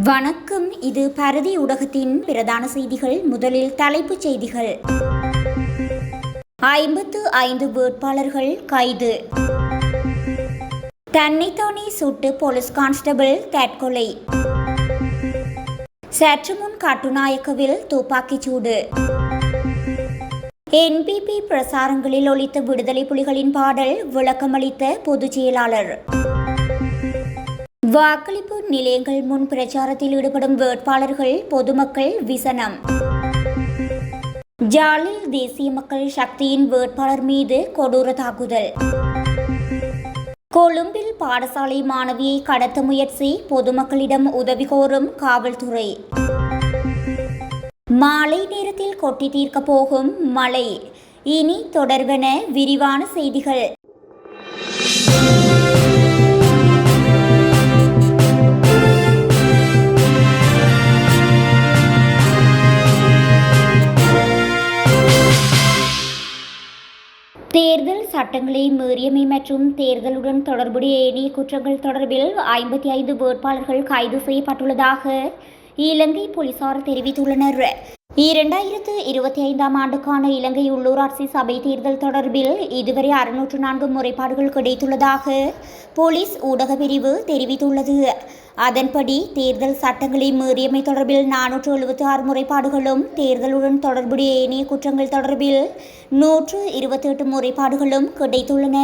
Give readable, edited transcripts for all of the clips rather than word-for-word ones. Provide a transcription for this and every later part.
வணக்கம். இது பரதி ஊடகத்தின் பிரதான செய்திகள். முதலில் தலைப்புச் செய்திகள். 55 வேட்பாளர்கள் கைது. தன்னைத்தானே சுட்டு போலீஸ் கான்ஸ்டபிள் தற்கொலை. சற்று முன் கட்டுநாயக்கவில் துப்பாக்கிச்சூடு. என்பிபி பிரசாரங்களில் ஒலித்த விடுதலை புலிகளின் பாடல் விளக்கமளித்த பொதுச் செயலாளர். வாக்களிப்பு நிலையங்கள் முன் பிரச்சாரத்தில் ஈடுபடும் வேட்பாளர்கள் பொதுமக்கள் விசனம். ஜாலில் தேசிய மக்கள் சக்தியின் வேட்பாளர் மீது கொடூர தாக்குதல். கொழும்பில் பாடசாலை மாணவியை கடத்த முயற்சி, பொதுமக்களிடம் உதவி கோரும் காவல்துறை. மாலை நேரத்தில் கொட்டி தீர்க்க போகும் மழை. இனி தொடர்வன விரிவான செய்திகள். தேர்தல் சட்டங்களை மீறியமை மற்றும் தேர்தலுடன் தொடர்புடைய ஏனைய குற்றங்கள் தொடர்பில் 55 வேட்பாளர்கள் கைது செய்யப்பட்டுள்ளதாக இலங்கை போலீசார் தெரிவித்துள்ளனர். 2025 ஆண்டுக்கான இலங்கை உள்ளூராட்சி சபை தேர்தல் தொடர்பில் இதுவரை 604 முறைப்பாடுகள் கிடைத்துள்ளதாக போலீஸ் ஊடக பிரிவு தெரிவித்துள்ளது. அதன்படி தேர்தல் சட்டங்களை மீறியமை தொடர்பில் 476 முறைப்பாடுகளும், தேர்தலுடன் தொடர்புடைய ஏனைய குற்றங்கள் தொடர்பில் 128 முறைப்பாடுகளும் கிடைத்துள்ளன.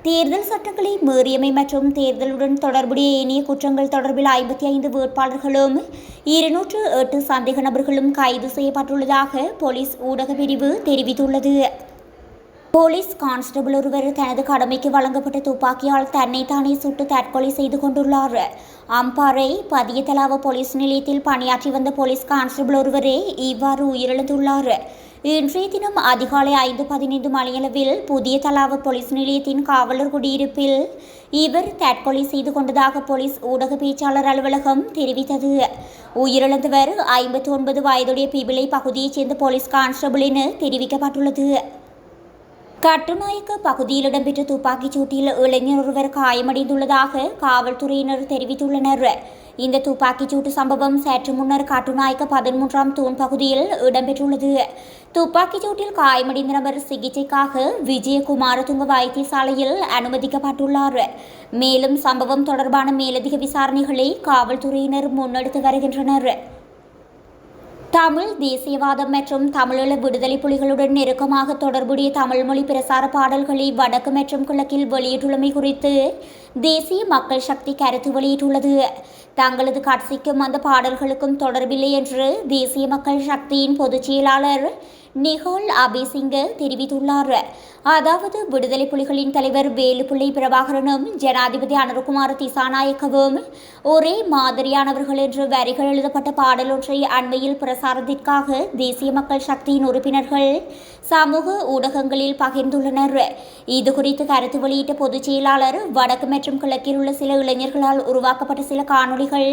தேர்தல் சட்டங்களை மீறியமை மற்றும் தேர்தலுடன் தொடர்புடைய ஏனைய குற்றங்கள் தொடர்பில் 55 வேட்பாளர்களும் 208 சந்தேக நபர்களும் கைது செய்யப்பட்டுள்ளதாக போலீஸ் ஊடக பிரிவு தெரிவித்துள்ளது. போலீஸ் கான்ஸ்டபிள் ஒருவர் தனது கடமைக்கு வழங்கப்பட்ட துப்பாக்கியால் தன்னைத்தானே சுட்டு தற்கொலை செய்து கொண்டுள்ளார். அம்பாறை பதியத்தலாவ போலீஸ் நிலையத்தில் பணியாற்றி வந்த போலீஸ் கான்ஸ்டபிள் ஒருவரே இவ்வாறு உயிரிழந்துள்ளார். இன்றைய தினம் அதிகாலை 5:15 மணியளவில் புதிய தலாவ போலீஸ் நிலையத்தின் காவலர் குடியிருப்பில் இவர் தற்கொலை செய்து கொண்டதாக போலீஸ் ஊடக பேச்சாளர் அலுவலகம் தெரிவித்தது. உயிரிழந்தவர் 59 வயதுடைய பிபிளை பகுதியைச் சேர்ந்த போலீஸ் கான்ஸ்டபிள் என தெரிவிக்கப்பட்டுள்ளது. கட்டுநாயக்க பகுதியில் இடம்பெற்ற துப்பாக்கிச் சூட்டில் இளைஞர் ஒருவர் காயமடைந்துள்ளதாக காவல்துறையினர் தெரிவித்துள்ளனர். இந்த துப்பாக்கிச் சூட்டு சம்பவம் சற்று முன்னர் கட்டுநாயக்க 13ஆம் தூண் பகுதியில் இடம்பெற்றுள்ளது. துப்பாக்கிச் சூட்டில் காயமடைந்த நபர் சிகிச்சைக்காக விஜயகுமாரதுங்க வைத்தியசாலையில் அனுமதிக்கப்பட்டுள்ளார். மேலும் சம்பவம் தொடர்பான மேலதிக விசாரணைகளை காவல்துறையினர் முன்னெடுத்து வருகின்றனர். தமிழ் தேசியவாதம் மற்றும் தமிழீழ விடுதலை புலிகளுடன் நெருக்கமாக தொடர்புடைய தமிழ் மொழி பிரசார பாடல்களை வடக்கு மற்றும் கிழக்கில் வெளியிட்டுள்ளமை குறித்து தேசிய மக்கள் சக்தி கருத்து வெளியிட்டுள்ளது. தங்களது கட்சிக்கும் அந்த பாடல்களுக்கும் தொடர்பில்லை என்று தேசிய மக்கள் சக்தியின் பொதுச் செயலாளர் நிகோல் அபேசிங்க தெரிவித்துள்ளார். அதாவது விடுதலை புலிகளின் தலைவர் வேலுப்பிள்ளை பிரபாகரனும் ஜனாதிபதி அனுரகுமார திசாநாயக்கவும் ஒரே மாதிரியானவர்கள் என்று வரிகள் எழுதப்பட்ட பாடல் ஒன்றை அண்மையில் பிரசாரத்திற்காக தேசிய மக்கள் சக்தியின் உறுப்பினர்கள் சமூக ஊடகங்களில் பகிர்ந்துள்ளனர். இதுகுறித்து கருத்து வெளியிட்ட பொதுச் செயலாளர், வடக்கு மற்றும் கிழக்கில் உள்ள சில இளைஞர்களால் உருவாக்கப்பட்ட சில காணொளிகள்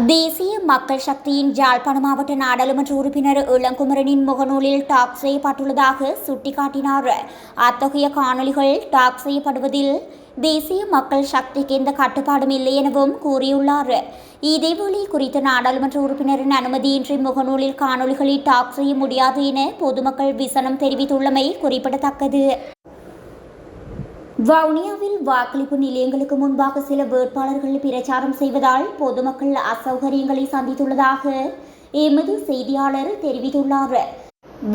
தேசிய மக்கள் சக்தியின் யாழ்ப்பாண மாவட்ட நாடாளுமன்ற உறுப்பினர் இளங்குமரனின் முகநூலில் டாக் செய்யப்பட்டுள்ளதாக சுட்டிக்காட்டினார். அத்தகைய காணொளிகள் டாக் செய்யப்படுவதில் தேசிய மக்கள் சக்திக்கு எந்த கட்டுப்பாடும் இல்லை எனவும் கூறியுள்ளார். இதேவேளை குறித்த நாடாளுமன்ற உறுப்பினரின் அனுமதியின்றி முகநூலில் காணொளிகளை டாக் செய்ய முடியாது என பொதுமக்கள் விசனம் தெரிவித்துள்ளமை குறிப்பிடத்தக்கது. வவுனியாவில் வாக்களிப்பு நிலையங்களுக்கு முன்பாக சில வேட்பாளர்கள் பிரச்சாரம் செய்வதால் பொதுமக்கள் அசௌகரியங்களை சந்தித்துள்ளதாக எமது செய்தியாளர் தெரிவித்துள்ளார்.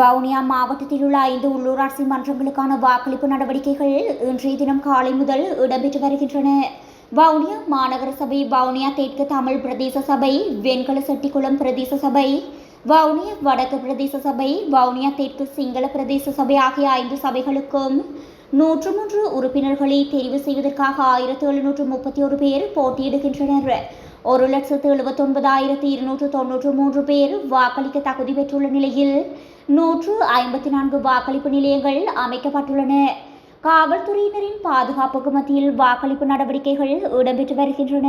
வவுனியா மாவட்டத்தில் உள்ள 5 உள்ளூராட்சி மன்றங்களுக்கான வாக்களிப்பு நடவடிக்கைகள் இன்றைய தினம் காலை முதல் இடம்பெற்று வருகின்றன. வவுனியா மாநகர சபை, வவுனியா தெற்கு தமிழ் பிரதேச சபை, வெண்கல செட்டிக்குளம் பிரதேச சபை, வவுனியா வடக்கு பிரதேச சபை, வவுனியா தெற்கு சிங்கள பிரதேச சபை ஆகிய 5 சபைகளுக்கும் 103 உறுப்பினர்களை தெரிவு செய்வதற்காக 1731 பேர் போட்டியிடுகின்றனர். 1,79,293 பேர் வாக்களிக்க தகுதி பெற்றுள்ள நிலையில் 154 வாக்களிப்பு நிலையங்கள் அமைக்கப்பட்டுள்ளன. காவல்துறையினரின் பாதுகாப்புக்கு மத்தியில் வாக்களிப்பு நடவடிக்கைகள் இடம்பெற்று வருகின்றன.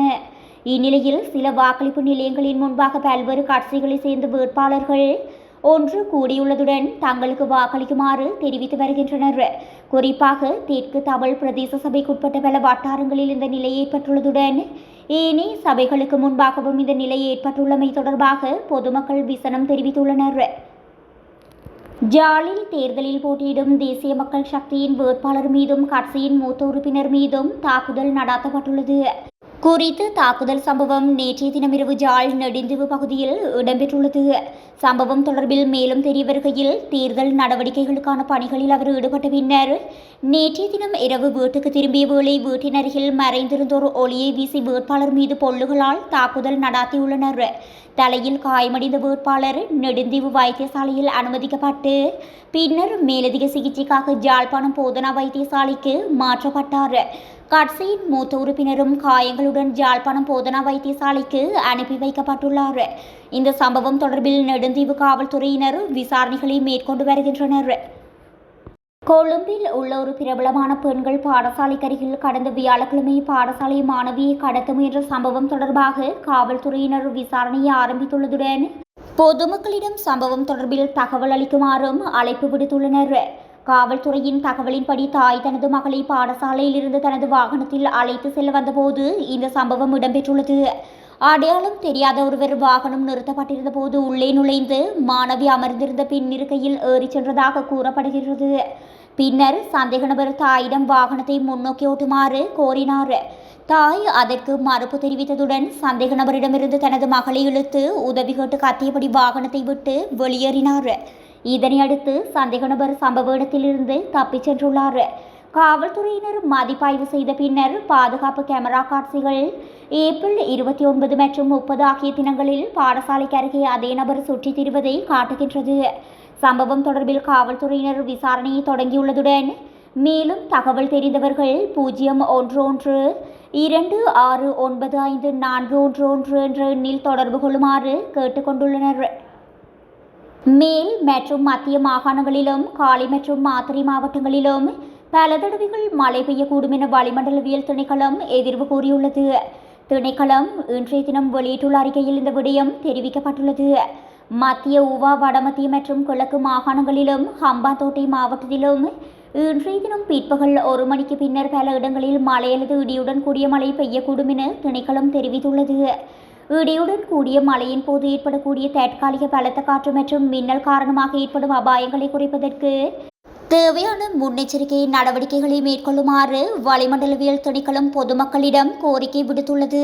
இந்நிலையில் சில வாக்களிப்பு நிலையங்களின் முன்பாக பல்வேறு கட்சிகளை சேர்ந்த வேட்பாளர்கள் ஒன்று கூடியுள்ளதுடன் தங்களுக்கு வாக்களிக்குமாறு தெரிவித்து வருகின்றனர். குறிப்பாக தெற்கு தமிழ் பிரதேச சபைக்குட்பட்ட பல வட்டாரங்களில் இந்த நிலை ஏற்பட்டுள்ளதுடன் ஏனைய சபைகளுக்கு முன்பாகவும் இந்த நிலை ஏற்பட்டுள்ளமை தொடர்பாக பொதுமக்கள் விசனம் தெரிவித்துள்ளனர். ஜாலில் தேர்தலில் போட்டியிடும் தேசிய மக்கள் சக்தியின் வேட்பாளர் மீதும் கட்சியின் மூத்த உறுப்பினர் மீதும் தாக்குதல் நடாத்தப்பட்டுள்ளது. குறித்து தாக்குதல் சம்பவம் நேற்றைய தினமிரவு ஜாழ் நெடுந்தீவு பகுதியில் இடம்பெற்றுள்ளது. சம்பவம் தொடர்பில் மேலும் தெரிய வருகையில் தேர்தல் நடவடிக்கைகளுக்கான பணிகளில் அவர் ஈடுபட்ட பின்னர் நேற்றைய தினம் இரவு வீட்டுக்கு திரும்பிய வேளை வீட்டின் அருகில் மறைந்திருந்தோர் ஒளியை வீசி வேட்பாளர் மீது பொல்லுகளால் தாக்குதல் நடாத்தியுள்ளனர். தலையில் காயமடைந்த வேட்பாளர் நெடுந்தீவு வைத்தியசாலையில் அனுமதிக்கப்பட்டு பின்னர் மேலதிக சிகிச்சைக்காக யாழ்ப்பாணம் போதனா வைத்தியசாலைக்கு மாற்றப்பட்டார். கட்சியின் மூத்த உறுப்பினரும் காயங்களுடன் யாழ்ப்பாணம் போதனா வைத்தியசாலைக்கு அனுப்பி வைக்கப்பட்டுள்ளார். இந்த சம்பவம் தொடர்பில் நெடுந்தீவு காவல்துறையினர் விசாரணைகளை மேற்கொண்டு வருகின்றனர். கொழும்பில் உள்ள ஒரு பிரபலமான பெண்கள் பாடசாலைக்கு அருகில் கடந்த வியாழக்கிழமை பாடசாலை மாணவியை கடத்த முயன்ற சம்பவம் தொடர்பாக காவல்துறையினர் விசாரணையை ஆரம்பித்துள்ளதுடன் பொதுமக்களிடம் சம்பவம் தொடர்பில் தகவல் அளிக்குமாறும் அழைப்பு விடுத்துள்ளனர். காவல்துறையின் தகவலின்படி தாய் தனது மகளை பாடசாலையில் இருந்து தனது வாகனத்தில் அழைத்து செல்ல வந்தபோது இந்த சம்பவம் இடம்பெற்றுள்ளது. அடையாளம் தெரியாத ஒருவர் வாகனம் நிறுத்தப்பட்டிருந்த போது உள்ளே நுழைந்து மாணவி அமர்ந்திருந்த பின் இருக்கையில் ஏறிச் சென்றதாக கூறப்படுகிறது. பின்னர் சந்தேக நபர் தாயிடம் வாகனத்தை முன்னோக்கி ஓட்டுமாறு கோரினார். தாய் அதற்கு மறுப்பு தெரிவித்ததுடன் சந்தேக நபரிடமிருந்து தனது மகளை இழுத்து உதவி கேட்டு கத்தியபடி வாகனத்தை விட்டு வெளியேறினார். இதனையடுத்து சந்தேக நபர் சம்பவ இடத்திலிருந்து தப்பிச் சென்றுள்ளார். காவல்துறையினர் மதிப்பாய்வு செய்த பின்னர் பாதுகாப்பு கேமரா காட்சிகள் ஏப்ரல் 29 மற்றும் 30 ஆகிய தினங்களில் பாடசாலைக்கு அருகே அதே நபர் சுற்றித் திரிவதை காட்டுகின்றது. சம்பவம் தொடர்பில் காவல்துறையினர் விசாரணையை தொடங்கியுள்ளதுடன் மேலும் தகவல் தெரிந்தவர்கள் 011-269541 என்ற எண்ணில் தொடர்பு கொள்ளுமாறு கேட்டுக்கொண்டுள்ளனர். மேல் மற்றும் மத்திய மாகாணங்களிலும் காலி மற்றும் மாத்தறை மாவட்டங்களிலும் பல தடவைகள் மழை பெய்யக்கூடும் என வளிமண்டலவியல் திணைக்களம் எதிர்வு கூறியுள்ளது. திணைக்களம் இன்றைய தினம் வெளியிட்டுள்ள அறிக்கையில் இந்த விடயம் தெரிவிக்கப்பட்டுள்ளது. மத்திய ஊவா வடமத்திய மற்றும் கிழக்கு மாகாணங்களிலும் ஹம்பாந்தோட்டை மாவட்டத்திலும் இன்றைய தினம் பிற்பகல் 1 மணிக்கு பின்னர் பல இடங்களில் மழை அல்லது இடியுடன் கூடிய மழை பெய்யக்கூடும் என திணைக்களம் தெரிவித்துள்ளது. இடியுடன் கூடிய மழையின் போது ஏற்படக்கூடிய தற்காலிக பலத்த காற்று மற்றும் மின்னல் காரணமாக ஏற்படும் அபாயங்களை குறைப்பதற்கு தேவையான முன்னெச்சரிக்கை நடவடிக்கைகளை மேற்கொள்ளுமாறு வளிமண்டலவியல் திணைக்களம் பொதுமக்களிடம் கோரிக்கை விடுத்துள்ளது.